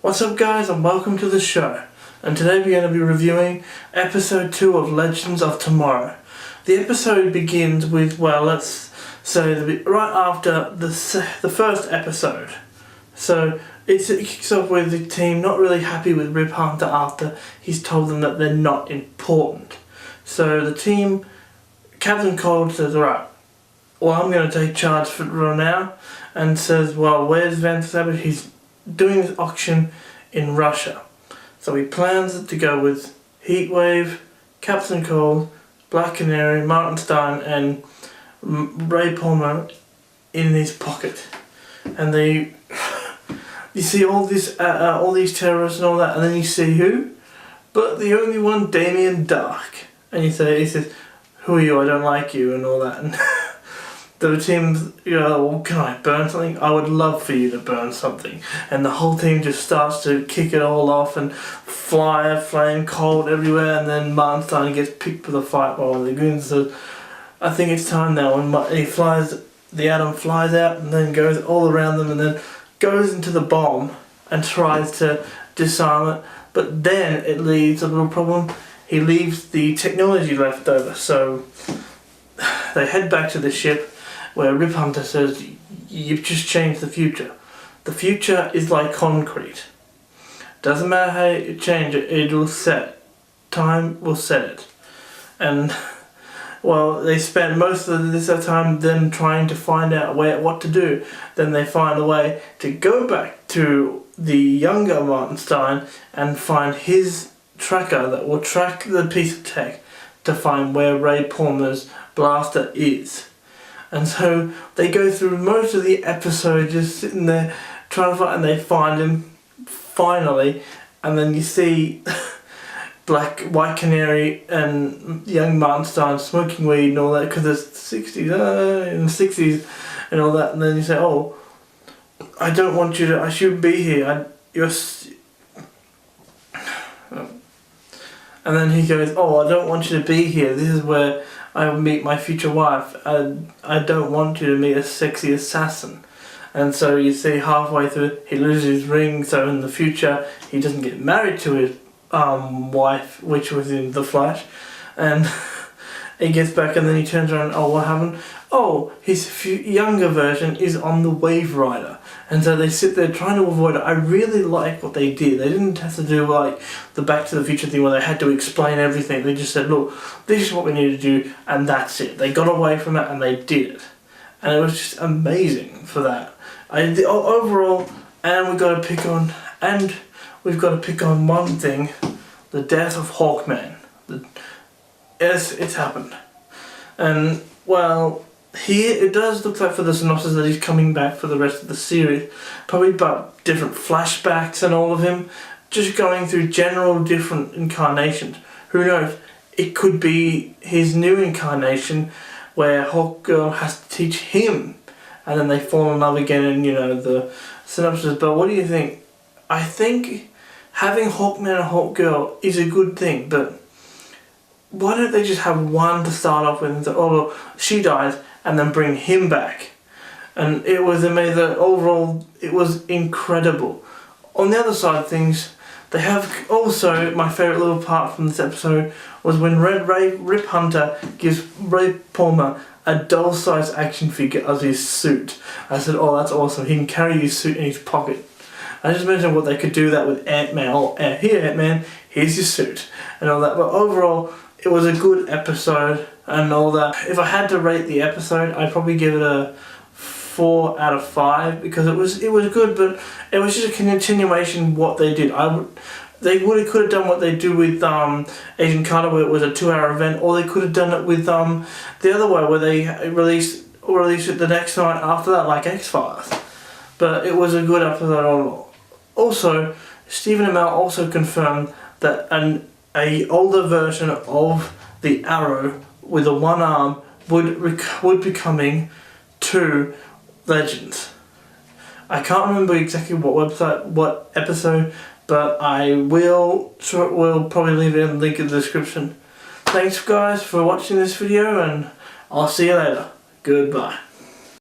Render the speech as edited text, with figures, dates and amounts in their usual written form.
What's up guys, and welcome to the show. And today we're going to be reviewing episode 2 of Legends of Tomorrow. The episode begins with, well, let's say right after the first episode. So it kicks off with the team not really happy with Rip Hunter after he's told them that they're not important. So the team, Captain Cold says, alright, well, I'm going to take charge for now, and says, well, where's Van Savage? He's doing this auction in Russia. So he plans to go with Heatwave, Captain Cold, Black Canary, Martin Stein, and Ray Palmer in his pocket. And you see all these terrorists and all that, and then you see who? But the only one, Damien Darhk. And he says, who are you? I don't like you, and all that. And the team, well, can I burn something? I would love for you to burn something. And the whole team just starts to kick it all off and flame cold everywhere. And then Martin Stein gets picked for the fight by one of the goons. So I think it's time now. And the Atom flies out and then goes all around them and then goes into the bomb and tries to disarm it. But then it leaves a little problem. He leaves the technology left over. So they head back to the ship, where Rip Hunter says, you've just changed the future. The future is like concrete. Doesn't matter how you change it, it will set. Time will set it. And, well, they spent most of this time then trying to find out what to do. Then they find a way to go back to the younger Martin Stein and find his tracker that will track the piece of tech to find where Ray Palmer's blaster is. And so they go through most of the episode just sitting there trying to find, and they find him finally, and then you see White Canary and young Martin Stein smoking weed and all that because it's in the 60s and all that, and then you say, oh, I don't want you to, I shouldn't be here, and then he goes, oh, I don't want you to be here, this is where I will meet my future wife. I don't want you to meet a sexy assassin. And so you see halfway through he loses his ring, so in the future he doesn't get married to his wife, which was in The Flash. And he gets back and then he turns around, oh, what happened? Oh, his younger version is on the Wave Rider. And so they sit there trying to avoid it. I really like what they did. They didn't have to do like the Back to the Future thing where they had to explain everything. They just said, look, this is what we need to do, and that's it. They got away from it and they did it. And it was just amazing for that. Overall, and we've got to pick on one thing, the death of Hawkman. Yes, it's happened. And, well, here it does look like for the synopsis that he's coming back for the rest of the series. Probably about different flashbacks and all of him. Just going through general different incarnations. Who knows? It could be his new incarnation where Hawkgirl has to teach him. And then they fall in love again and, the synopsis. But what do you think? I think having Hawkman and Hawkgirl is a good thing. But why don't they just have one to start off with and say, oh, well, she dies, and then bring him back? And it was amazing. Overall, it was incredible. On the other side of things, they have also, my favourite little part from this episode was when Rip Hunter gives Ray Palmer a doll-sized action figure of his suit. I said, oh, that's awesome. He can carry his suit in his pocket. I just mentioned what they could do that with Ant-Man. Oh, here, Ant-Man, here's your suit. And all that. But overall, it was a good episode and all that. If I had to rate the episode, I'd probably give it a 4 out of 5 because it was good, but it was just a continuation of what they did. They could have done what they do with Agent Carter, where it was a 2-hour event, or they could have done it with the other way, where they released it the next night after that, like X-Files. But it was a good episode overall. Also, Stephen Amell also confirmed that an older version of the Arrow with a one arm would be coming to Legends. I can't remember exactly what episode, but I will probably leave it in the link in the description. Thanks guys for watching this video, and I'll see you later. Goodbye.